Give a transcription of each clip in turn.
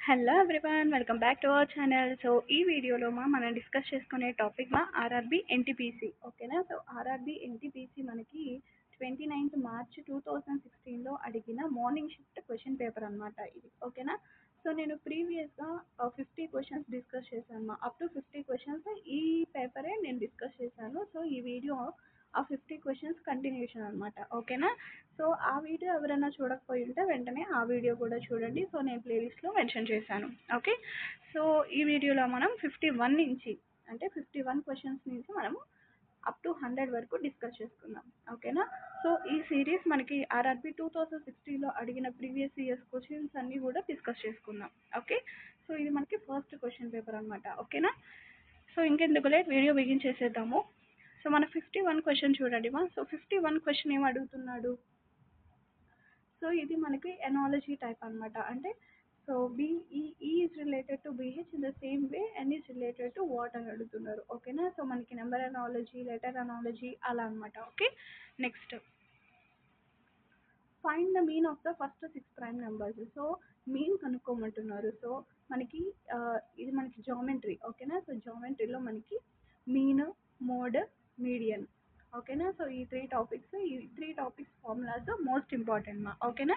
Hello everyone, welcome back to our channel. So ఈ వీడియోలో మనం డిస్కస్ చేసుకునే టాపిక్ ఆర్ఆర్బి ఎన్టీపీసీ. ఓకేనా. సో ఆర్ఆర్బి ఎన్టీపీసీ మనకి 29th March 2016లో అడిగిన మార్నింగ్ షిఫ్ట్ క్వశ్చన్ పేపర్ అనమాట ఇది. ఓకేనా. సో నేను ప్రీవియస్గా 50 క్వశ్చన్స్ డిస్కస్ చేశాను. అప్ టు 50 క్వశ్చన్స్ ఈ పేపరే నేను డిస్కస్ చేశాను. సో ఈ వీడియో ఆ 50 క్వశ్చన్స్ కంటిన్యూషన్ అనమాట. ఓకేనా. సో ఆ వీడియో ఎవరైనా చూడకపోయి ఉంటే వెంటనే ఆ వీడియో కూడా చూడండి. సో నేను ప్లేలిస్ట్లో మెన్షన్ చేశాను. ఓకే. సో ఈ వీడియోలో మనం 51 నుంచి అంటే 51 క్వశ్చన్స్ నుంచి మనము అప్ టు 100 వరకు డిస్కస్ చేసుకుందాం. ఓకేనా. సో ఈ సిరీస్ మనకి ఆర్ఆర్బి 2016లో అడిగిన ప్రీవియస్ ఇయర్స్ క్వశ్చన్స్ అన్నీ కూడా డిస్కస్ చేసుకుందాం. ఓకే. సో ఇది మనకి ఫస్ట్ క్వశ్చన్ పేపర్ అనమాట. ఓకేనా. సో ఇంకెందుకు లేట్ వీడియో బిగిన్ చేసేద్దాము. సో మన 51 క్వశ్చన్ చూడండి మా. సో 51 క్వశ్చన్ ఏం అడుగుతున్నాడు. సో ఇది మనకి ఎనాలజీ టైప్ అనమాట. అంటే so BE is related to BH in the same way and is related to what అని అడుగుతున్నారు. ఓకేనా. సో మనకి నెంబర్ ఎనాలజీ, లెటర్ ఎనాలజీ అలా అనమాట. Okay. Next find the mean of the first 6 prime numbers. So mean కనుక్కోమంటున్నారు. So మనకి ఇది మనకి జామెట్రీ. ఓకేనా. సో జామెట్రీలో మనకి మీన్, మోడ్, మీడియన్. ఓకేనా. సో ఈ three topics formulas most important మా. ఓకేనా.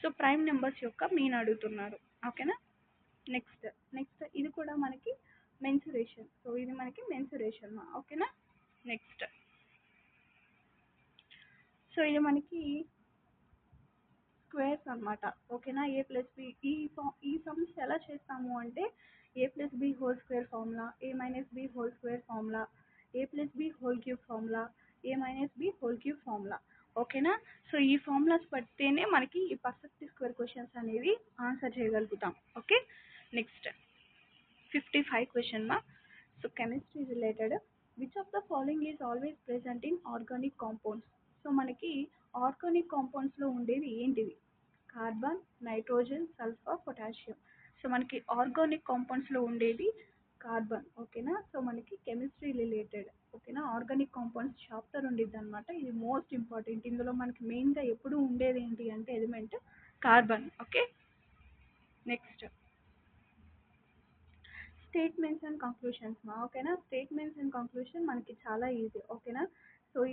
సో ప్రైమ్ నెంబర్స్ యొక్క మీన్ అడుగుతున్నారు. ఓకేనా. నెక్స్ట్ నెక్స్ట్ ఇది కూడా మనకి మెన్సురేషన్. సో ఇది మనకి మెన్సురేషన్ మా. ఓకేనా. నెక్స్ట్ సో ఇది మనకి స్క్వేర్స్ అనమాట. ఓకేనా. ఏ ప్లస్ బి ఈ సమ్స్ ఎలా చేస్తాము అంటే A plus B whole square formula, A minus B whole square formula, A plus B whole cube formula, A minus B whole cube formula. ఓకేనా. So ఈ ఫార్ములాస్ పడితేనే మనకి ఈ పర్ఫెక్ట్ స్క్వేర్ క్వశ్చన్స్ అనేవి ఆన్సర్ చేయగలుగుతాం. ఓకే. నెక్స్ట్ 55 క్వశ్చన్ మా. So chemistry related. Which of the following is always present in organic compounds. So మనకి organic కాంపౌండ్స్లో ఉండేవి ఏంటివి. Carbon, nitrogen, sulphur, potassium. So మనకి ఆర్గానిక్ కాంపౌండ్స్లో ఉండేది కార్బన్. ఓకేనా. సో మనకి కెమిస్ట్రీ రిలేటెడ్. ఓకేనా. ఆర్గానిక్ కాంపౌండ్స్ చాప్టర్ ఉండిద్ది అనమాట. ఇది మోస్ట్ ఇంపార్టెంట్. ఇందులో మనకి మెయిన్గా ఎప్పుడు ఉండేది ఏంటి అంటే element carbon. Okay. Next statements and conclusions మా. ఓకేనా. స్టేట్మెంట్స్ అండ్ కంక్లూషన్ మనకి చాలా ఈజీ. ఓకేనా. సో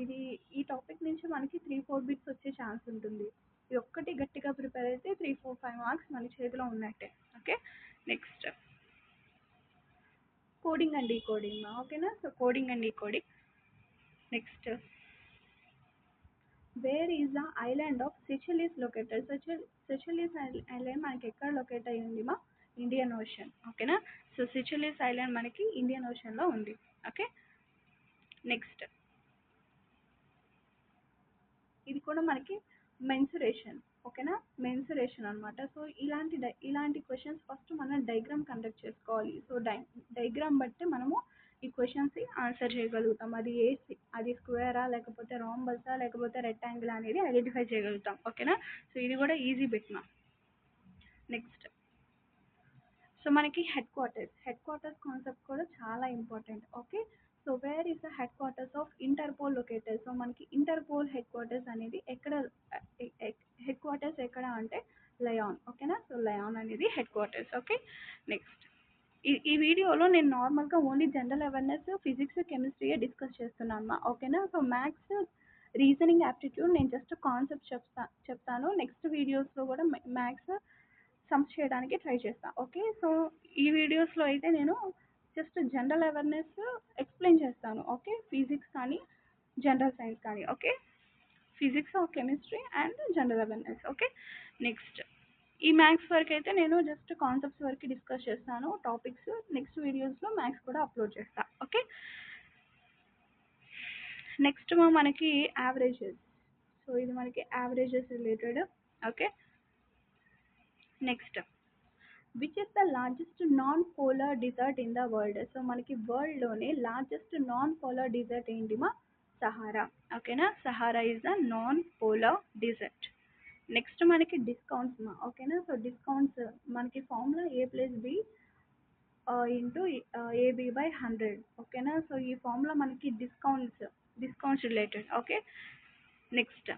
ఈ టాపిక్ నుంచి మనకి 3-4 బిట్స్ వచ్చే ఛాన్స్ ఉంటుంది. ఇది ఒక్కటి గట్టిగా ప్రిపేర్ అయితే 3-4-5 మార్క్స్ మన చేతిలో ఉన్నట్టే. Okay. Next coding and decoding మా. ఓకేనా. So coding and decoding. Next where is the island of Seychelles located. Seychelles island మనకి ఎక్కడ లొకేట్ అయ్యింది మా. Indian ocean. ఓకేనా. సో సెచెలిస్ ఐలాండ్ మనకి ఇండియన్ ఓషన్లో ఉంది. ఓకే. నెక్స్ట్ ఇది కూడా మనకి మెన్సురేషన్. ఓకేనా. మెన్సురేషన్ అనమాట. సో ఇలాంటి క్వశ్చన్స్ ఫస్ట్ మనం డయాగ్రామ్ కండక్ట్ చేసుకోవాలి. సో డయాగ్రామ్ బట్టి మనము ఈ క్వశ్చన్స్ ఆన్సర్ చేయగలుగుతాం. అది స్క్వేరా, లేకపోతే రాంబసా, లేకపోతే రెక్టాంగిల్ అనేది ఐడెంటిఫై చేయగలుగుతాం. ఓకేనా. సో ఇది కూడా ఈజీ బిట్ మా. నెక్స్ట్ సో మనకి హెడ్ క్వార్టర్స్ కాన్సెప్ట్ కూడా చాలా important. Okay. So where is the head quarters of interpole located. So మనకి ఇంటర్పోల్ హెడ్ క్వార్టర్స్ అనేది హెడ్ క్వార్టర్స్ ఎక్కడ అంటే లయాన్. ఓకేనా. సో లయాన్ అనేది హెడ్ క్వార్టర్స్. ఓకే. నెక్స్ట్ ఈ వీడియోలో నేను నార్మల్గా ఓన్లీ జనరల్ అవేర్నెస్, ఫిజిక్స్, కెమిస్ట్రీయే డిస్కస్ చేస్తున్నాను. ఓకేనా. సో మ్యాథ్స్, రీజనింగ్, యాప్టిట్యూడ్ నేను జస్ట్ కాన్సెప్ట్ చెప్తాను. నెక్స్ట్ వీడియోస్లో కూడా మ్యాథ్స్ సమ్స్ చేయడానికి ట్రై చేస్తాను. ఓకే. సో ఈ వీడియోస్లో అయితే నేను జస్ట్ జనరల్ అవేర్నెస్ ఎక్స్ప్లెయిన్ చేస్తాను. ఓకే. ఫిజిక్స్ కానీ జనరల్ సైన్స్ కానీ. Okay. Physics, chemistry and general awareness. Okay. Next ఈ మ్యాథ్స్ వరకు అయితే నేను జస్ట్ కాన్సెప్ట్స్ వరకు డిస్కస్ చేస్తాను. టాపిక్స్ నెక్స్ట్ వీడియోస్లో మ్యాథ్స్ కూడా అప్లోడ్ చేస్తాను. ఓకే. నెక్స్ట్ మనకి యావరేజెస్. సో ఇది మనకి averages related. Okay. Next which is the largest non polar desert in the world. So మనకి వరల్డ్లోనే లార్జెస్ట్ నాన్ పోలార్ డిజర్ట్ ఏంటి మా. సహారా. ఓకేనా. Sahara is the non polar desert. Next మనకి discounts మా. ఓకేనా. సో డిస్కౌంట్స్ మనకి formula A plus B into AB by 100. ఓకేనా. సో ఈ ఫార్ములా మనకి discounts related. Okay. Next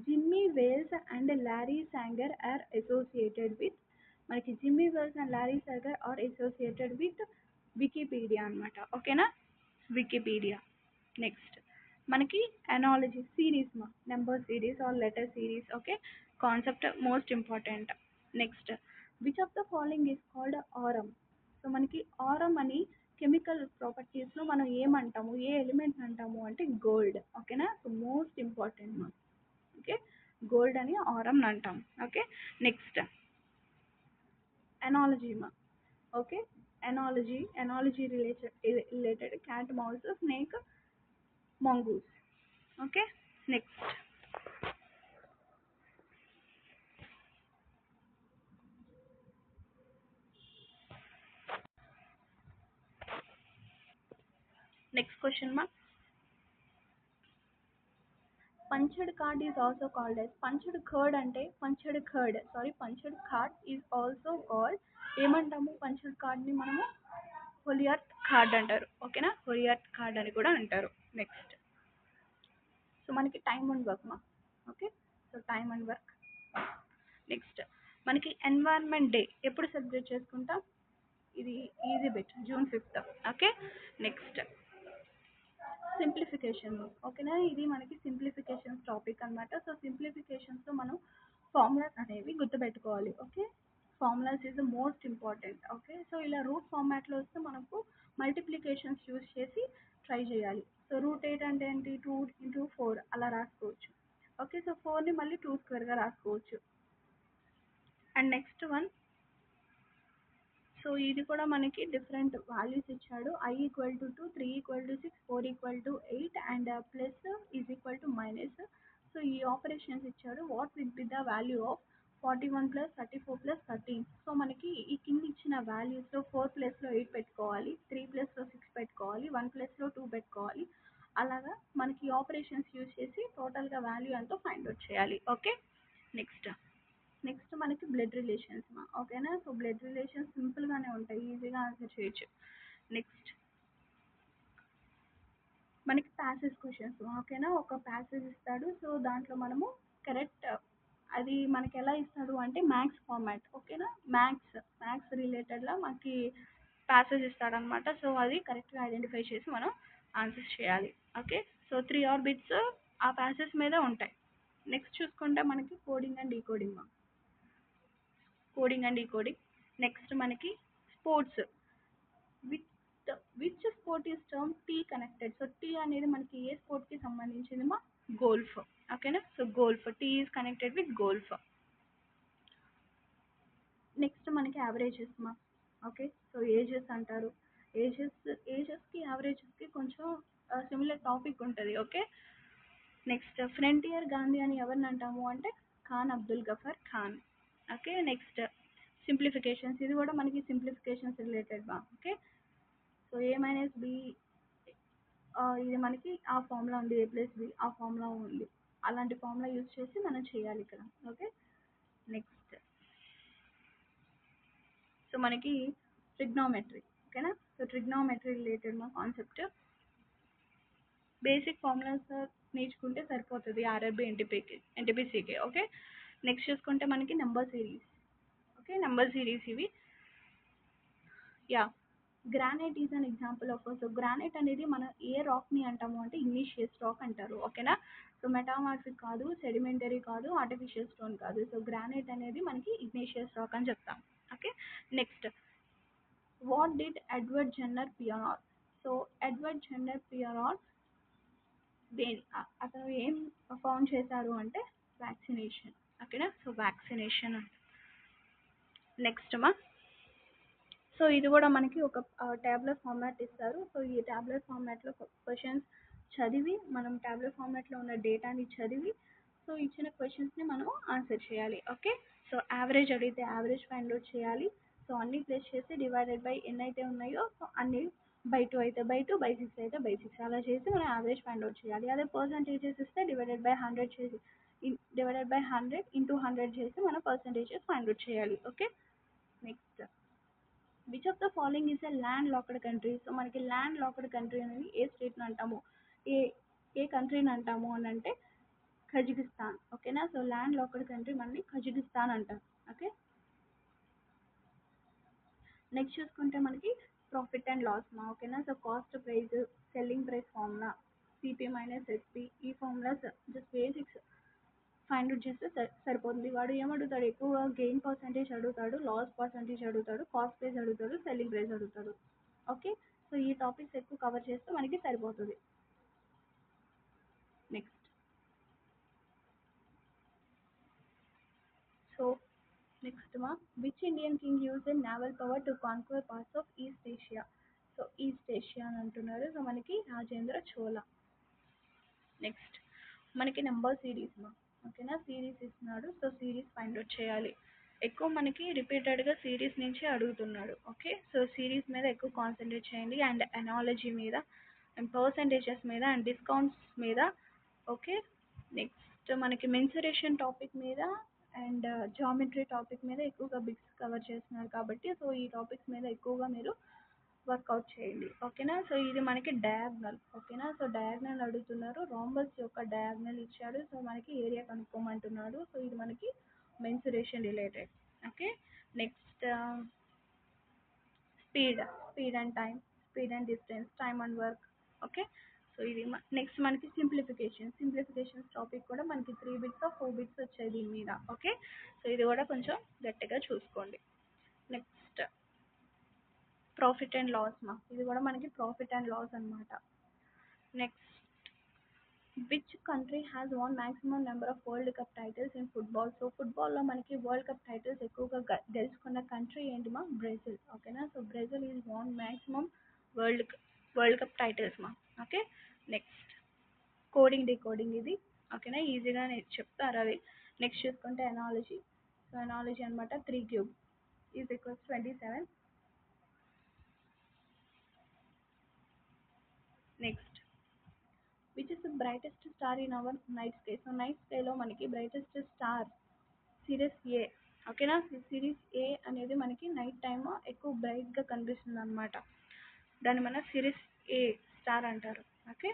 Jimmy Wales and Larry Sanger are associated with. మనకి Jimmy Wales and Larry Sanger are associated with Wikipedia అనమాట. ఓకేనా, Wikipedia. Next మనకి analogy series మా, number series or letter series. Okay, concept most important. Next which of the following is called aurum. So మనకి aurum అని chemical ప్రాపర్టీస్లో మనం ఏమంటాము, ఏ element అంటాము అంటే గోల్డ్. ఓకేనా, సో మోస్ట్ ఇంపార్టెంట్ మా. ఓకే, గోల్డ్ అని ఆరమ్ అంటాం. ఓకే, నెక్స్ట్ ఎనాలజీ మా. Okay, analogy related cat, mouse, snake, mongoose. Okay, next next question ma. Punched card is also called as punched card ante punched card is also called ఏమంటాము punched card ని మనము హోలియర్త్ card అంటారు. ఓకేనా, హోలియర్త్ card అని కూడా అంటారు. Next so మనకి time and work మా. Okay, so time and work. Next మనకి ఎన్వైరన్మెంట్ డే ఎప్పుడు సెలబ్రేట్ చేసుకుంటాం, ఇది easy bit, June 5th. Okay, next simplification. ఓకేనా, ఇది మనకి సింప్లిఫికేషన్స్ టాపిక్ అనమాట. సో సింప్లిఫికేషన్స్లో మనం ఫార్ములాస్ అనేవి గుర్తుపెట్టుకోవాలి. Okay, formulas is the most important. Okay, so ఇలా రూట్ ఫార్మాట్లో వస్తే మనకు మల్టిప్లికేషన్స్ యూస్ చేసి ట్రై చేయాలి. సో రూట్ 8 అంటే ఏంటి, 2 × 4 అలా రాసుకోవచ్చు. ఓకే, సో 4ని మళ్ళీ 2² రాసుకోవచ్చు. అండ్ నెక్స్ట్ వన్, సో ఇది కూడా మనకి డిఫరెంట్ వాల్యూస్ ఇచ్చాడు. I = 2, 3 = 6, 4 = 8 and plus is equal to minus. So ఈ ఆపరేషన్స్ ఇచ్చాడు. What will be the value of 41 + 34 + 13. So మనకి ఈ కింద ఇచ్చిన వాల్యూస్లో 4 ప్లేస్లో 8 పెట్టుకోవాలి, 3 ప్లేస్లో 6 పెట్టుకోవాలి, 1 ప్లేస్లో 2 పెట్టుకోవాలి. అలాగా మనకి ఆపరేషన్స్ యూజ్ చేసి టోటల్గా వాల్యూ ఎంతో ఫైండ్ అవుట్ చేయాలి. ఓకే, నెక్స్ట్ మనకి బ్లడ్ రిలేషన్స్ మా. ఓకేనా, సో బ్లడ్ రిలేషన్స్ సింపుల్గానే ఉంటాయి, ఈజీగా ఆన్సర్ చేయొచ్చు. నెక్స్ట్ మనకి ప్యాసేజ్ క్వశ్చన్స్. ఓకేనా, ఒక ప్యాసేజ్ ఇస్తాడు. సో దాంట్లో మనము కరెక్ట్, అది మనకి ఎలా ఇస్తాడు అంటే మ్యాథ్స్ ఫార్మాట్. ఓకేనా, మ్యాథ్స్ రిలేటెడ్లో మనకి ప్యాసేజ్ ఇస్తాడనమాట. సో అది కరెక్ట్గా ఐడెంటిఫై చేసి మనం ఆన్సర్స్ చేయాలి. ఓకే, సో 3 ఆర్బిట్స్ ఆ ప్యాసేజ్ మీద ఉంటాయి. నెక్స్ట్ చూసుకుంటే మనకి కోడింగ్ అండ్ డీకోడింగ్. నెక్స్ట్ మనకి sports. With which sport is term T connected. So T అనేది మనకి ఏ స్పోర్ట్కి సంబంధించింది మా, గోల్ఫ్. ఓకేనా, so golf, T is connected with golf. Next మనకి యావరేజెస్ మా. ఓకే, సో ఏజెస్ అంటారు. ఏజెస్కి యావరేజెస్కి కొంచెం సిమిలర్ టాపిక్ ఉంటుంది. ఓకే, నెక్స్ట్ ఫ్రంటియర్ గాంధీ అని ఎవరిని అంటాము అంటే Khan Abdul Gafar Khan. Okay, next simplifications. ఇది కూడా మనకి సింప్లిఫికేషన్స్ రిలేటెడ్ బా. ఓకే, సో A - B, ఇది మనకి ఆ ఫార్ములా ఉంది, A+B ఆ ఫార్ములా ఉంది, అలాంటి ఫార్ములా యూజ్ చేసి మనం చేయాలి ఇక్కడ. ఓకే, నెక్స్ట్ సో మనకి ట్రిగ్నోమెట్రీ. ఓకేనా, సో ట్రిగ్నోమెట్రీ రిలేటెడ్ మా కాన్సెప్ట్. బేసిక్ ఫార్ములాస్ నేర్చుకుంటే సరిపోతుంది RRB NTPCకి. ఓకే, నెక్స్ట్ చూసుకుంటే మనకి number series. Okay, number series ఇవి. Yeah, granite is an example of. So granite అనేది మనం ఏ రాక్ని అంటాము అంటే ఇగ్నీషియస్ రాక్ అంటారు. ఓకేనా, సో మెటామార్ఫిక్ కాదు, సెడిమెంటరీ కాదు, ఆర్టిఫిషియల్ స్టోన్ కాదు. సో గ్రానైట్ అనేది మనకి ఇగ్నీషియస్ రాక్ అని చెప్తాం. Okay, next what did Edward Jenner pioneer. So Edward Jenner pioneer అతను ఏం ఫౌండ్ చేశారు అంటే వ్యాక్సినేషన్. ఓకేనా, సో వ్యాక్సినేషన్. నెక్స్ట్ మా, సో ఇది కూడా మనకి ఒక ట్యాబ్లెట్ ఫార్మాట్ ఇస్తారు. సో ఈ ట్యాబ్లెట్ ఫార్మాట్లో క్వశ్చన్స్ చదివి, మనం ట్యాబ్లెట్ ఫార్మాట్లో ఉన్న డేటాని చదివి, సో ఇచ్చిన క్వశ్చన్స్ని మనం ఆన్సర్ చేయాలి. ఓకే, సో యావరేజ్ అడిగితే యావరేజ్ ఫైండ్ అవుట్ చేయాలి. సో అన్ని ప్లేస్ చేసి డివైడెడ్ బై ఎన్ని అయితే ఉన్నాయో సో అన్ని by 2 అయితే by 2, by 6 అయితే by 6 అలా చేసి మనం యావరేజ్ ఫైండ్ అవుట్ చేయాలి. అదే పర్సంటేజెస్ ఇస్తే డివైడెడ్ బై 100 చేసి, డివైడెడ్ బై 100 × 100 చేసి మనం పర్సంటేజెస్ ఫైండ్ అవుట్ చేయాలి. Okay, next which of the following is a land locked country. So మనకి ల్యాండ్ లాక్డ్ కంట్రీ అనేది ఏ స్టేట్ని అంటాము, ఏ ఏ కంట్రీని అంటాము అని అంటే కజకిస్తాన్. ఓకేనా, సో ల్యాండ్ లాక్డ్ కంట్రీ మనని కజకిస్తాన్ అంటారు. ఓకే, నెక్స్ట్ చూసుకుంటే మనకి ప్రాఫిట్ అండ్ లాస్ మా ఓకేనా. So cost price, selling price formula, CP minus SP, ఈ formulas just basics find out చేస్తే సరిపోతుంది. వాడు ఏమడుగుతాడు, ఎక్కువగా గెయిన్ పర్సంటేజ్ అడుగుతాడు, లాస్ పర్సంటేజ్ అడుగుతాడు, కాస్ట్ ప్రైస్ అడుగుతాడు, సెల్లింగ్ ప్రైస్ అడుగుతాడు. ఓకే, సో ఈ టాపిక్స్ ఎక్కువ కవర్ చేస్తే మనకి సరిపోతుంది. నెక్స్ట్, సో నెక్స్ట్ మా which Indian king use naval power to conquer parts of east Asia. So east Asia అని అంటున్నారు. సో మనకి రాజేంద్ర చోళ. నెక్స్ట్ మనకి నెంబర్ సిరీస్ మా ఓకేనా, సిరీస్ ఇస్తున్నాడు. సో సిరీస్ ఫైండ్ అవుట్ చేయాలి. ఎక్కువ మనకి రిపీటెడ్గా సిరీస్ నుంచి అడుగుతున్నాడు. ఓకే, సో సిరీస్ మీద ఎక్కువ కాన్సన్ట్రేట్ చేయండి, అండ్ అనాలజీ మీద, అండ్ పర్సంటేజెస్ మీద, అండ్ డిస్కౌంట్స్ మీద. ఓకే, నెక్స్ట్ మనకి మెన్సురేషన్ టాపిక్ మీద అండ్ జామెట్రీ టాపిక్ మీద ఎక్కువగా బిగ్స్ కవర్ చేస్తున్నారు కాబట్టి, సో ఈ టాపిక్స్ మీద ఎక్కువగా మీరు వర్కౌట్ చేయండి. ఓకేనా, సో ఇది మనకి డయాగ్నల్. ఓకేనా, సో డయాగ్నల్ అడుగుతున్నారు, రాంబస్ యొక్క డయాగ్నల్ ఇచ్చాడు. సో మనకి ఏరియా కనుక్కోమంటున్నాడు. సో ఇది మనకి mensuration related. Okay, next speed, speed and time, speed and distance, time and work. Okay, so ఇది నెక్స్ట్ మనకి సింప్లిఫికేషన్స్ టాపిక్ కూడా మనకి 3 బిట్స్ 4 బిట్స్ వచ్చాయి దీని మీద. ఓకే, సో ఇది కూడా కొంచెం గట్టిగా చూసుకోండి. నెక్స్ట్ ప్రాఫిట్ అండ్ లాస్ మా, ఇది కూడా మనకి ప్రాఫిట్ అండ్ లాస్ అనమాట. Next which country has won maximum number of world cup titles in football. So ఫుట్బాల్లో మనకి వరల్డ్ కప్ టైటిల్స్ ఎక్కువగా గెలుచుకున్న కంట్రీ ఏంటి మా, బ్రెజిల్. ఓకేనా, so Brazil is one maximum world world cup titles మా. Okay, next coding decoding ఇది. ఓకేనా, ఈజీగా చెప్తారు అవి. నెక్స్ట్ చూసుకుంటే ఎనాలజీ. సో ఎనాలజీ అనమాట 3³ is equals 27. Next which is the brightest star in our night sky. So night స్కైలో మనకి బ్రైటెస్ట్ స్టార్ సిరీస్ ఏ. ఓకేనా, సిరీస్ ఏ అనేది మనకి నైట్ టైమ్ ఎక్కువ బ్రైట్గా కనిపిస్తుంది అనమాట. దాన్ని మన సిరీస్ ఏ స్టార్ అంటారు. ఓకే,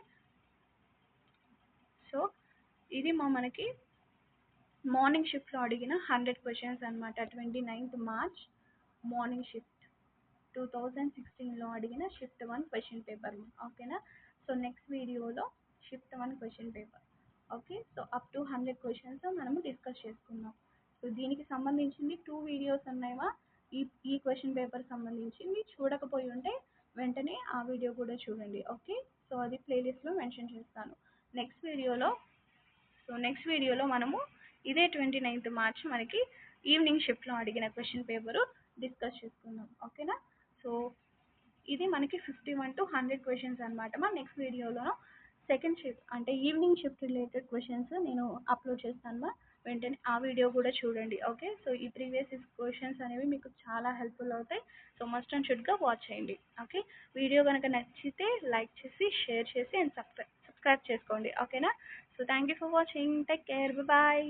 సో ఇది మనకి మార్నింగ్ షిఫ్ట్లో అడిగిన 100 క్వశ్చన్స్ అనమాట. 29th March మార్నింగ్ షిఫ్ట్ 2016లో అడిగిన షిఫ్ట్ 1 క్వశ్చన్ పేపర్. ఓకేనా, సో నెక్స్ట్ వీడియోలో shift 1 question paper. Okay, so up to 100 questions మనము డిస్కస్ చేసుకుందాం. సో దీనికి సంబంధించింది 2 వీడియోస్ ఉన్నాయా, ఈ ఈ క్వశ్చన్ పేపర్ సంబంధించింది. చూడకపోయి ఉంటే వెంటనే ఆ వీడియో కూడా చూడండి. ఓకే, సో అది ప్లేలిస్ట్లో మెన్షన్ చేస్తాను. నెక్స్ట్ వీడియోలో మనము ఇదే 29th March మనకి ఈవినింగ్ షిఫ్ట్లో అడిగిన క్వశ్చన్ పేపరు డిస్కస్ చేసుకుందాం. ఓకేనా, సో ఇది మనకి 51 to 100 క్వశ్చన్స్ అనమాట. మా నెక్స్ట్ వీడియోలో సెకండ్ షిఫ్ట్ అంటే ఈవినింగ్ షిఫ్ట్ రిలేటెడ్ క్వశ్చన్స్ నేను అప్లోడ్ చేస్తాను మా, వెంటనే ఆ వీడియో కూడా చూడండి. ఓకే, సో ఈ ప్రీవియస్ క్వశ్చన్స్ అనేవి మీకు చాలా హెల్ప్ఫుల్ అవుతాయి. సో మస్ట్ అండ్ షుడ్గా వాచ్ చేయండి. ఓకే, వీడియో కనుక నచ్చితే లైక్ చేసి, షేర్ చేసి, అండ్ సబ్స్క్రైబ్ చేసుకోండి. ఓకేనా, so thank you for watching, take care, bye.